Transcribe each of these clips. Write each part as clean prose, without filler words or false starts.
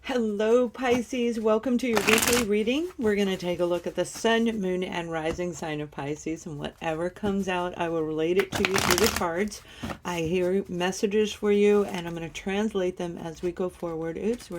Hello, Pisces. Welcome to your weekly reading. We're going to take a look at the sun, moon, and rising sign of Pisces, and whatever comes out, I will relate it to you through the cards. I hear messages for you, and I'm going to translate them as we go forward. Oops,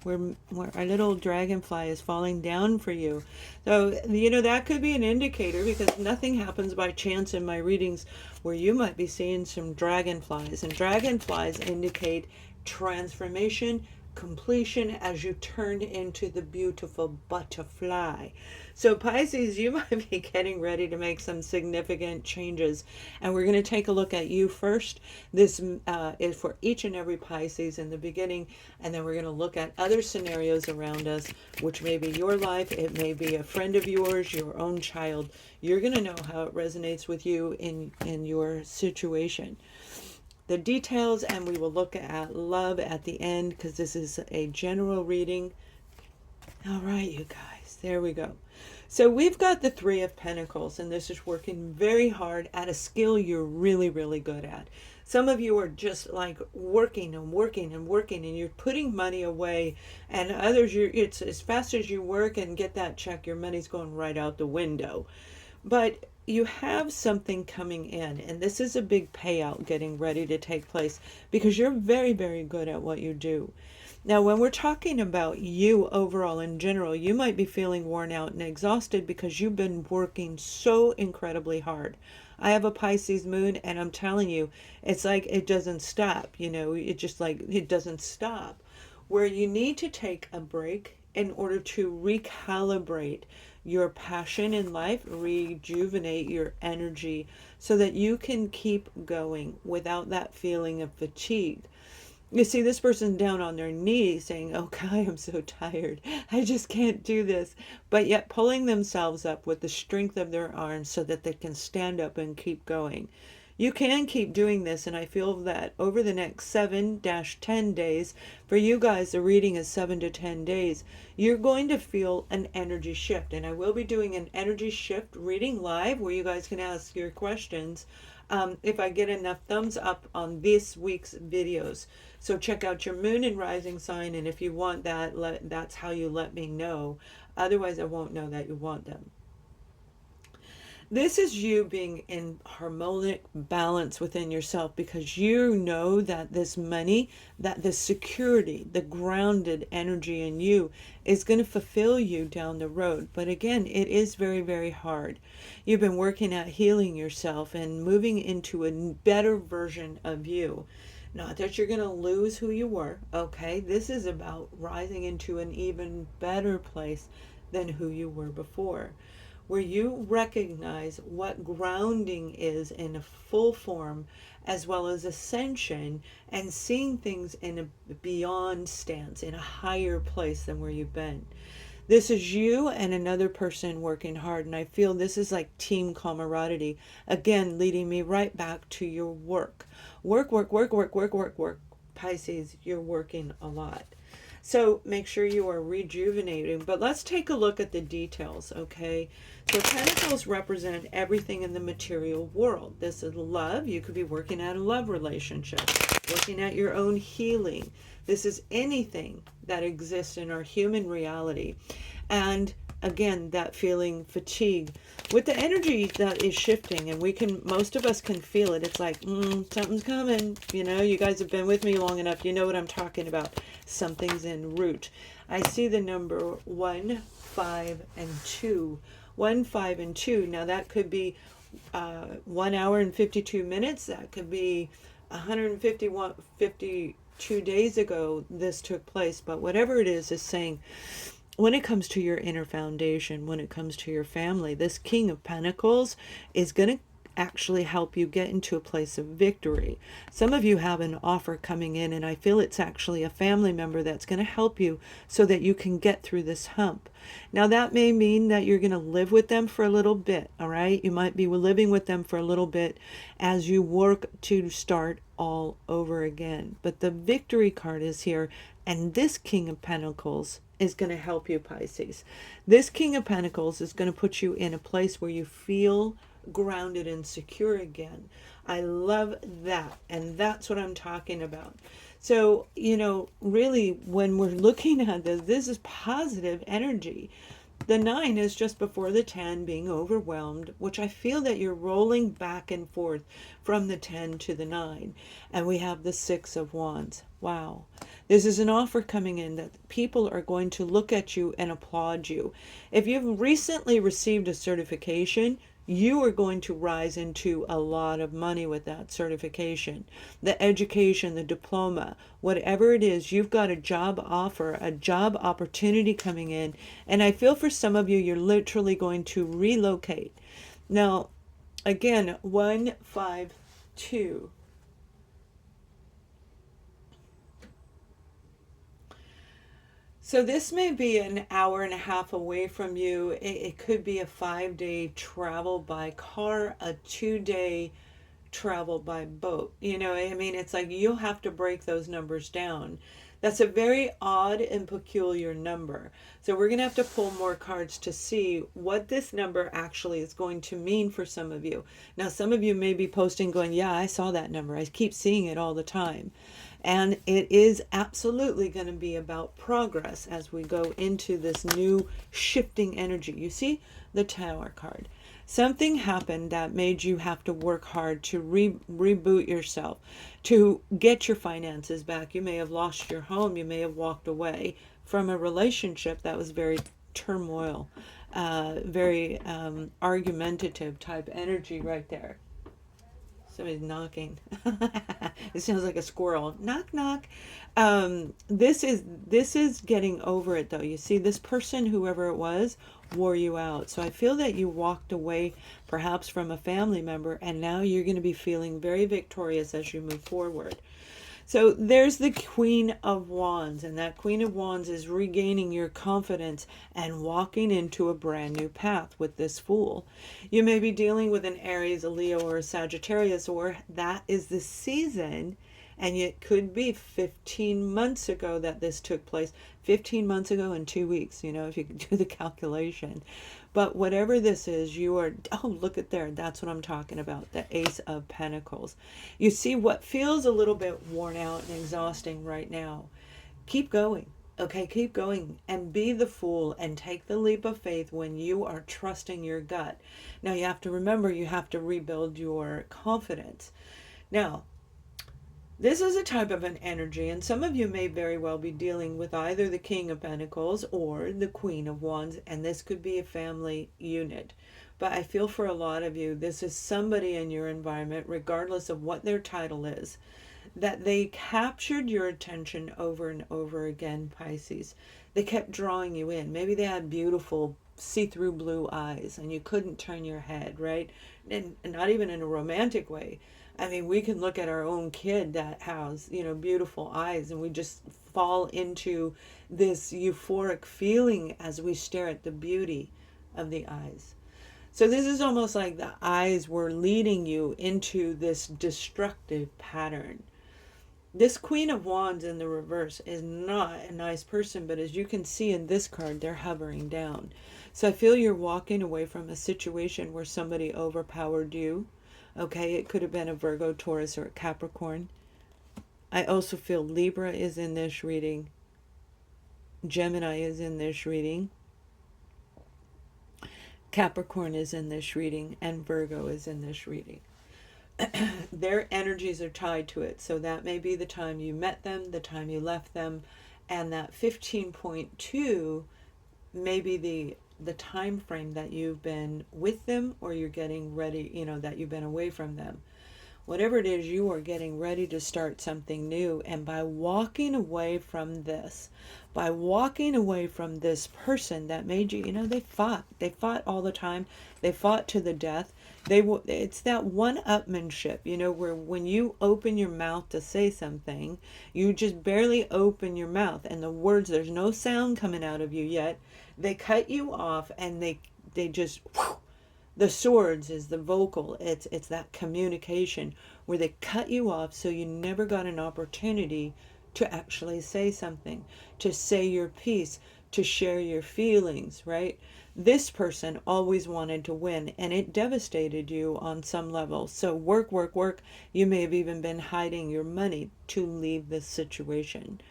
our little dragonfly is falling down for you. So, that could be an indicator, because nothing happens by chance in my readings, where you might be seeing some dragonflies. And dragonflies indicate transformation, completion, as you turn into the beautiful butterfly. So Pisces, you might be getting ready to make some significant changes, and we're going to take a look at you first. This is for each and every Pisces in the beginning, and then we're going to look at other scenarios around us, which may be your life, it may be a friend of yours, your own child. You're going to know how it resonates with you in your situation. The details, and we will look at love at the end, because this is a general reading. All right, you guys, there we go. So we've got the Three of Pentacles, and this is working very hard at a skill you're really, really good at. Some of you are just like working and working and working, and you're putting money away, and others, it's as fast as you work and get that check, your money's going right out the window. But you have something coming in, and this is a big payout getting ready to take place, because you're very, very good at what you do. Now, when we're talking about you overall in general, you might be feeling worn out and exhausted because you've been working so incredibly hard. I have a Pisces moon, and I'm telling you, it's like it doesn't stop. It just like it doesn't stop. Where you need to take a break in order to recalibrate your passion in life, rejuvenate your energy, so that you can keep going without that feeling of fatigue. You see, this person's down on their knees saying, oh God, I'm so tired, I just can't do this, but yet pulling themselves up with the strength of their arms so that they can stand up and keep going. You can keep doing this, and I feel that over the next 7-10 days, for you guys, the reading is 7 to 10 days, you're going to feel an energy shift. And I will be doing an energy shift reading live, where you guys can ask your questions if I get enough thumbs up on this week's videos. So check out your moon and rising sign, and if you want that, that's how you let me know. Otherwise, I won't know that you want them. This is you being in harmonic balance within yourself, because you know that this money, that this security, the grounded energy in you is going to fulfill you down the road. But again, it is very, very hard. You've been working at healing yourself and moving into a better version of you. Not that you're going to lose who you were, okay? This is about rising into an even better place than who you were before, where you recognize what grounding is in a full form, as well as ascension, and seeing things in a beyond stance, in a higher place than where you've been. This is you and another person working hard, and I feel this is like team camaraderie, again leading me right back to your work. Work. Pisces, you're working a lot. So make sure you are rejuvenating. But let's take a look at the details, okay? So Pentacles represent everything in the material world. This is love. You could be working at a love relationship, working at your own healing. This is anything that exists in our human reality. And again, that feeling fatigue with the energy that is shifting, and most of us can feel it. It's like, something's coming. You guys have been with me long enough. You know what I'm talking about. Something's en route. I see the number 1, 5, and 2. 1, 5, and 2. Now that could be 1 hour and 52 minutes. That could be 52 days ago this took place. But whatever it is saying, when it comes to your inner foundation, when it comes to your family, this King of Pentacles is going to actually help you get into a place of victory. Some of you have an offer coming in, and I feel it's actually a family member that's going to help you so that you can get through this hump. Now that may mean that you're going to live with them for a little bit, all right? You might be living with them for a little bit as you work to start all over again. But the victory card is here, and this King of Pentacles is going to help you, Pisces. This King of Pentacles is going to put you in a place where you feel grounded and secure again. I love that, and that's what I'm talking about. So, you know, really, when we're looking at this, this is positive energy. The 9 is just before the 10, being overwhelmed, which I feel that you're rolling back and forth from the 10 to the 9. And we have the 6 of Wands. Wow. This is an offer coming in that people are going to look at you and applaud you. If you've recently received a certification, you are going to rise into a lot of money with that certification. The education, the diploma, whatever it is, you've got a job offer, a job opportunity coming in. And I feel for some of you, you're literally going to relocate. Now, again, 1, 5, 2. So this may be an hour and a half away from you. It could be a 5-day travel by car, a 2-day travel by boat. You know, I mean, it's like you'll have to break those numbers down. That's a very odd and peculiar number. So we're going to have to pull more cards to see what this number actually is going to mean for some of you. Now, some of you may be posting going, yeah, I saw that number. I keep seeing it all the time. And it is absolutely going to be about progress as we go into this new shifting energy. You see the Tower card. Something happened that made you have to work hard to reboot yourself, to get your finances back. You may have lost your home. You may have walked away from a relationship that was very turmoil, very argumentative type energy right there. Somebody's knocking. It sounds like a squirrel. Knock, knock. This is getting over it, though. You see, this person, whoever it was, wore you out. So I feel that you walked away perhaps from a family member, and now you're going to be feeling very victorious as you move forward. So there's the Queen of Wands, and that Queen of Wands is regaining your confidence and walking into a brand new path with this Fool. You may be dealing with an Aries, a Leo, or a Sagittarius, or that is the season, and it could be 15 months ago that this took place. 15 months ago and 2 weeks, you know, if you can do the calculation. But whatever this is, you are, oh, look at there. That's what I'm talking about, the Ace of Pentacles. You see what feels a little bit worn out and exhausting right now. Keep going, okay? Keep going and be the Fool and take the leap of faith when you are trusting your gut. Now, you have to remember, you have to rebuild your confidence. Now, this is a type of an energy, and some of you may very well be dealing with either the King of Pentacles or the Queen of Wands, and this could be a family unit. But I feel for a lot of you, this is somebody in your environment, regardless of what their title is, that they captured your attention over and over again, Pisces. They kept drawing you in. Maybe they had beautiful see-through blue eyes, and you couldn't turn your head, right? And not even in a romantic way. I mean, we can look at our own kid that has, you know, beautiful eyes, and we just fall into this euphoric feeling as we stare at the beauty of the eyes. So this is almost like the eyes were leading you into this destructive pattern. This Queen of Wands in the reverse is not a nice person, but as you can see in this card, they're hovering down. So I feel you're walking away from a situation where somebody overpowered you. Okay, it could have been a Virgo, Taurus, or a Capricorn. I also feel Libra is in this reading. Gemini is in this reading. Capricorn is in this reading. And Virgo is in this reading. Their energies are tied to it. So that may be the time you met them, the time you left them. And that 15.2 may be the time frame that you've been with them, or you're getting ready, you know, that you've been away from them. Whatever it is, you are getting ready to start something new. And by walking away from this, by walking away from this person that made you, you know, they fought all the time. They fought to the death. It's that one-upmanship, you know, where when you open your mouth to say something, you just barely open your mouth, and the words, there's no sound coming out of you yet. They cut you off, and they just, whoosh, the swords is the vocal. It's that communication where they cut you off, so you never got an opportunity to actually say something, to say your piece, to share your feelings, right? This person always wanted to win, and it devastated you on some level. So work, work, work. You may have even been hiding your money to leave this situation.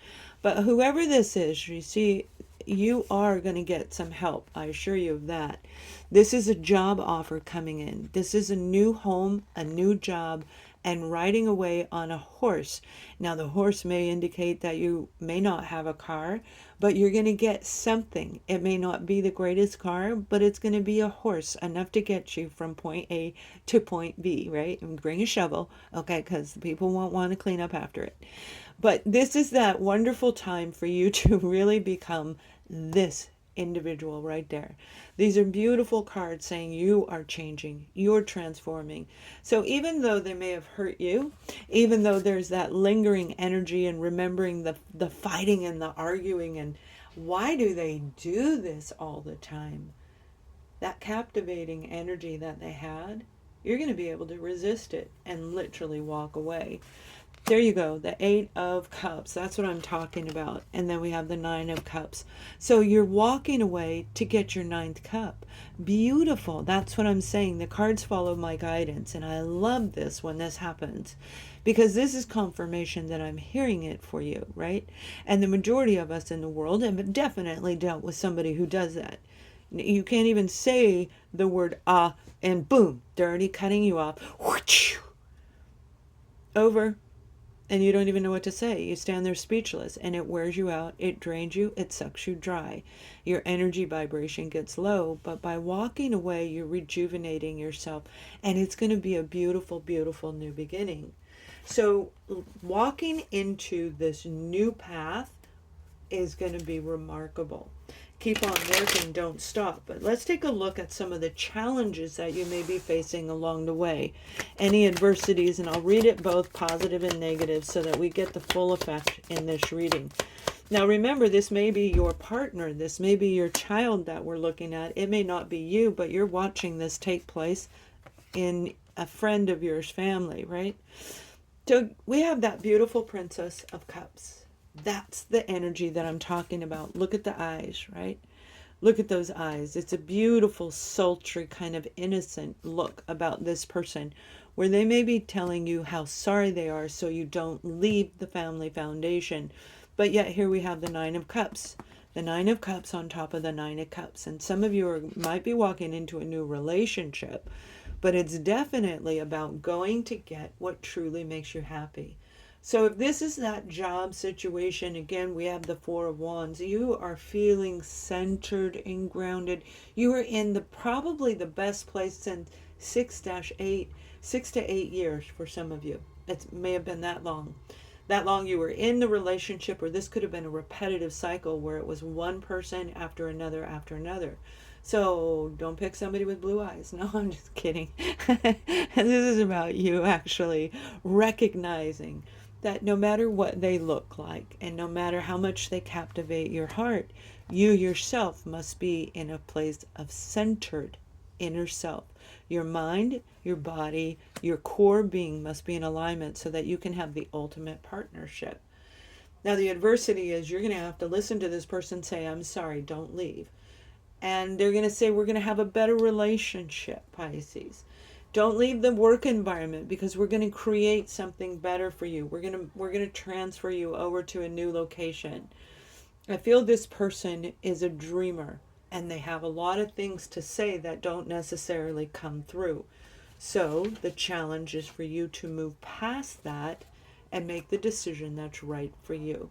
But whoever this is, you see, you are going to get some help. I assure you of that. This is a job offer coming in. This is a new home, a new job, and riding away on a horse. Now, the horse may indicate that you may not have a car, but you're going to get something. It may not be the greatest car, but it's going to be a horse, enough to get you from point A to point B, right? And bring a shovel, okay, because people won't want to clean up after it. But this is that wonderful time for you to really become this individual right there. These are beautiful cards saying you are changing, you're transforming. So even though they may have hurt you, even though there's that lingering energy and remembering the fighting and the arguing and why do they do this all the time, that captivating energy that they had, you're going to be able to resist it and literally walk away. There you go, the 8 of Cups. That's what I'm talking about. And then we have the 9 of Cups. So you're walking away to get your 9th cup. Beautiful. That's what I'm saying. The cards follow my guidance. And I love this when this happens, because this is confirmation that I'm hearing it for you, right? And the majority of us in the world have definitely dealt with somebody who does that. You can't even say the word ah, and boom, they're already cutting you off. Over. And you don't even know what to say. You stand there speechless, and it wears you out. It drains you. It sucks you dry. Your energy vibration gets low, but by walking away, you're rejuvenating yourself, and it's going to be a beautiful, beautiful new beginning. So walking into this new path is going to be remarkable. Keep on working, don't stop. But let's take a look at some of the challenges that you may be facing along the way. Any adversities, and I'll read it both positive and negative so that we get the full effect in this reading. Now remember, this may be your partner, this may be your child that we're looking at. It may not be you, but you're watching this take place in a friend of yours, family, right? So we have that beautiful Princess of Cups. That's the energy that I'm talking about. Look at the eyes, right? Look at those eyes. It's a beautiful, sultry, kind of innocent look about this person, where they may be telling you how sorry they are so you don't leave the family foundation. But yet here we have the 9 of Cups. The 9 of Cups on top of the 9 of Cups. And some of you might be walking into a new relationship, but it's definitely about going to get what truly makes you happy. So if this is that job situation, again, we have the 4 of Wands. You are feeling centered and grounded. You are in probably the best place since 6 to 8 years for some of you. It may have been that long. That long you were in the relationship, or this could have been a repetitive cycle where it was one person after another after another. So don't pick somebody with blue eyes. No, I'm just kidding. This is about you actually recognizing that no matter what they look like and no matter how much they captivate your heart, you yourself must be in a place of centered inner self. Your mind, your body, your core being must be in alignment so that you can have the ultimate partnership. Now the adversity is you're going to have to listen to this person say, I'm sorry, don't leave. And they're going to say, we're going to have a better relationship, Pisces. Don't leave the work environment because we're going to create something better for you. We're going to transfer you over to a new location. I feel this person is a dreamer and they have a lot of things to say that don't necessarily come through. So the challenge is for you to move past that and make the decision that's right for you.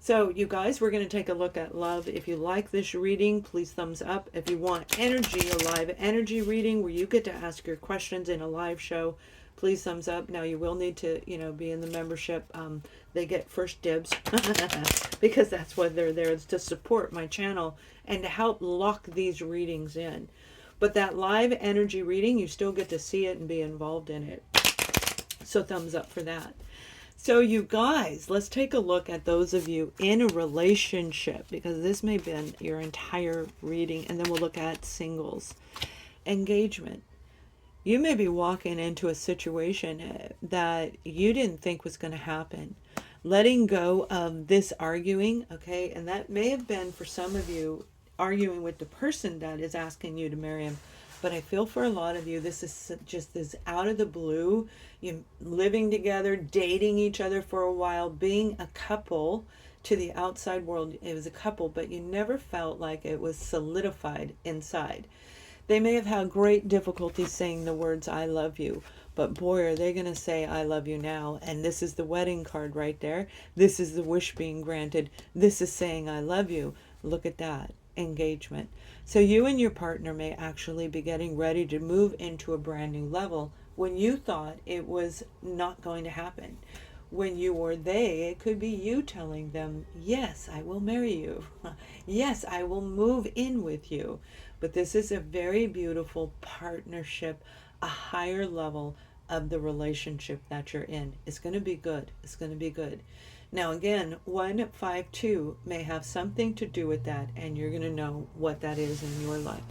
So you guys, we're going to take a look at love. If you like this reading, please thumbs up. If you want energy, a live energy reading where you get to ask your questions in a live show, please thumbs up. Now you will need to, be in the membership. They get first dibs because that's what they're there, is to support my channel and to help lock these readings in. But that live energy reading, you still get to see it and be involved in it. So thumbs up for that. So you guys, let's take a look at those of you in a relationship, because this may have been your entire reading, and then we'll look at singles. Engagement. You may be walking into a situation that you didn't think was going to happen. Letting go of this arguing, okay, and that may have been for some of you arguing with the person that is asking you to marry him. But I feel for a lot of you, this is just this out of the blue, you living together, dating each other for a while, being a couple to the outside world. It was a couple, but you never felt like it was solidified inside. They may have had great difficulty saying the words, I love you. But boy, are they going to say, I love you now. And this is the wedding card right there. This is the wish being granted. This is saying, I love you. Look at that. Engagement. So you and your partner may actually be getting ready to move into a brand new level when you thought it was not going to happen. When you or they, it could be you telling them, yes, I will marry you. Yes, I will move in with you. But this is a very beautiful partnership, a higher level of the relationship that you're in. It's going to be good. It's going to be good. Now again, 152 may have something to do with that, and you're going to know what that is in your life.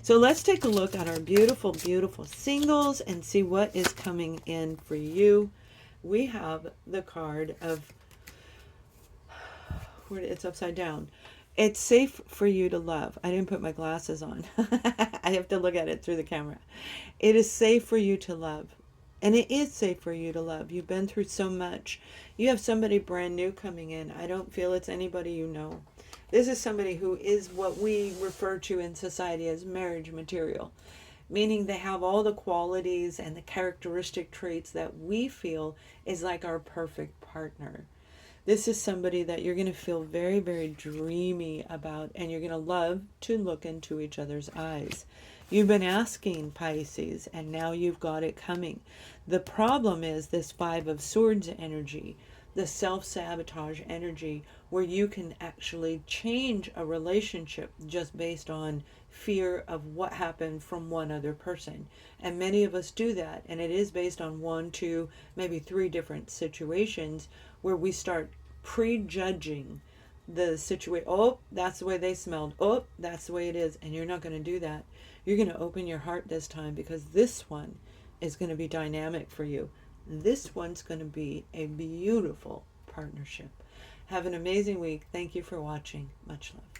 So let's take a look at our beautiful, beautiful singles and see what is coming in for you. We have the card of, it's upside down. It's safe for you to love. I didn't put my glasses on. I have to look at it through the camera. It is safe for you to love. And it is safe for you to love. You've been through so much. You have somebody brand new coming in. I don't feel it's anybody you know. This is somebody who is what we refer to in society as marriage material. Meaning they have all the qualities and the characteristic traits that we feel is like our perfect partner. This is somebody that you're going to feel very, very dreamy about, and you're going to love to look into each other's eyes. You've been asking, Pisces, and now you've got it coming. The problem is this Five of Swords energy, the self-sabotage energy, where you can actually change a relationship just based on fear of what happened from one other person. And many of us do that, and it is based on 1, 2, maybe 3 different situations where we start prejudging the situation. Oh, that's the way they smelled. Oh, that's the way it is. And you're not going to do that. You're going to open your heart this time, because this one is going to be dynamic for you. This one's going to be a beautiful partnership. Have an amazing week. Thank you for watching. Much love.